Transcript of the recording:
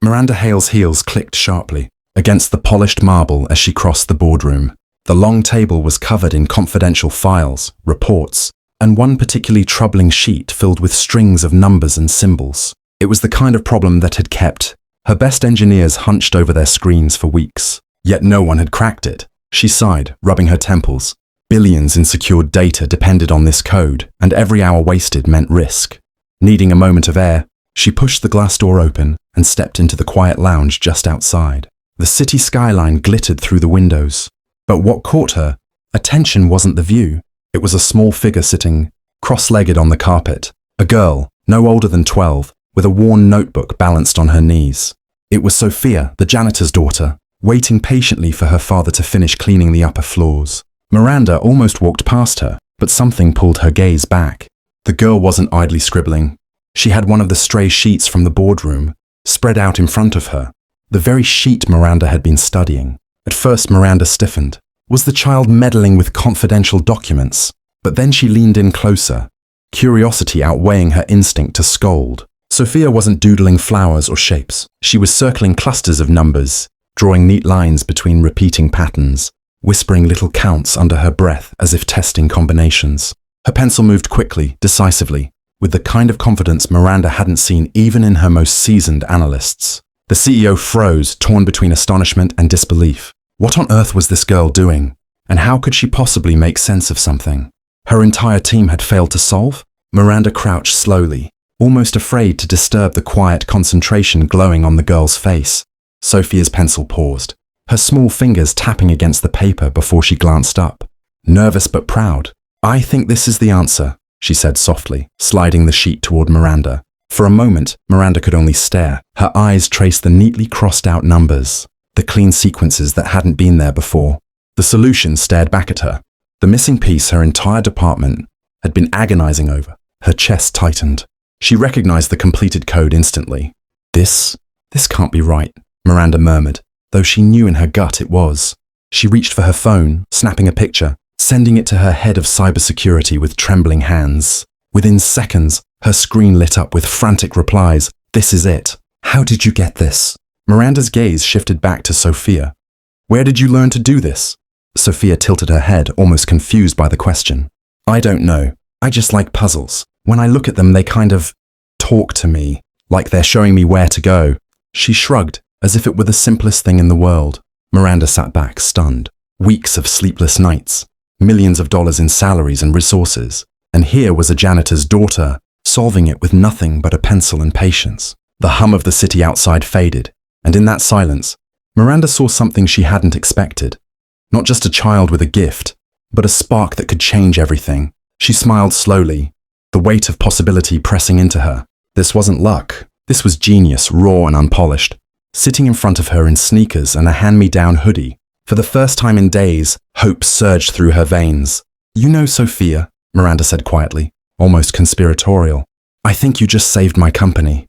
Miranda Hale's heels clicked sharply against the polished marble as she crossed the boardroom. The long table was covered in confidential files, reports, and one particularly troubling sheet filled with strings of numbers and symbols. It was the kind of problem that had kept her best engineers hunched over their screens for weeks. Yet no one had cracked it. She sighed, rubbing her temples. Billions in secured data depended on this code, and every hour wasted meant risk. Needing a moment of air, she pushed the glass door open and stepped into the quiet lounge just outside. The city skyline glittered through the windows. But what caught her attention wasn't the view. It was a small figure sitting cross-legged on the carpet. A girl, no older than 12, with a worn notebook balanced on her knees. It was Sophia, the janitor's daughter, waiting patiently for her father to finish cleaning the upper floors. Miranda almost walked past her, but something pulled her gaze back. The girl wasn't idly scribbling. She had one of the stray sheets from the boardroom spread out in front of her, the very sheet Miranda had been studying. At first, Miranda stiffened. Was the child meddling with confidential documents? But then she leaned in closer, curiosity outweighing her instinct to scold. Sophia wasn't doodling flowers or shapes. She was circling clusters of numbers, drawing neat lines between repeating patterns, whispering little counts under her breath as if testing combinations. Her pencil moved quickly, decisively, with the kind of confidence Miranda hadn't seen even in her most seasoned analysts. The CEO froze, torn between astonishment and disbelief. What on earth was this girl doing? And how could she possibly make sense of something her entire team had failed to solve? Miranda crouched slowly, almost afraid to disturb the quiet concentration glowing on the girl's face. Sophia's pencil paused, her small fingers tapping against the paper before she glanced up. Nervous but proud. "I think this is the answer," she said softly, sliding the sheet toward Miranda. For a moment, Miranda could only stare. Her eyes traced the neatly crossed-out numbers, the clean sequences that hadn't been there before. The solution stared back at her. The missing piece her entire department had been agonizing over. Her chest tightened. She recognized the completed code instantly. This can't be right," Miranda murmured, though she knew in her gut it was. She reached for her phone, snapping a picture, sending it to her head of cybersecurity with trembling hands. Within seconds, her screen lit up with frantic replies. "This is it. How did you get this?" Miranda's gaze shifted back to Sophia. "Where did you learn to do this?" Sophia tilted her head, almost confused by the question. "I don't know. I just like puzzles. When I look at them, they kind of talk to me, like they're showing me where to go." She shrugged, as if it were the simplest thing in the world. Miranda sat back, stunned. Weeks of sleepless nights, millions of dollars in salaries and resources. And here was a janitor's daughter, solving it with nothing but a pencil and patience. The hum of the city outside faded, and in that silence, Miranda saw something she hadn't expected. Not just a child with a gift, but a spark that could change everything. She smiled slowly, the weight of possibility pressing into her. This wasn't luck. This was genius, raw and unpolished. Sitting in front of her in sneakers and a hand-me-down hoodie, for the first time in days, hope surged through her veins. "You know, Sophia," Miranda said quietly, almost conspiratorial, "I think you just saved my company."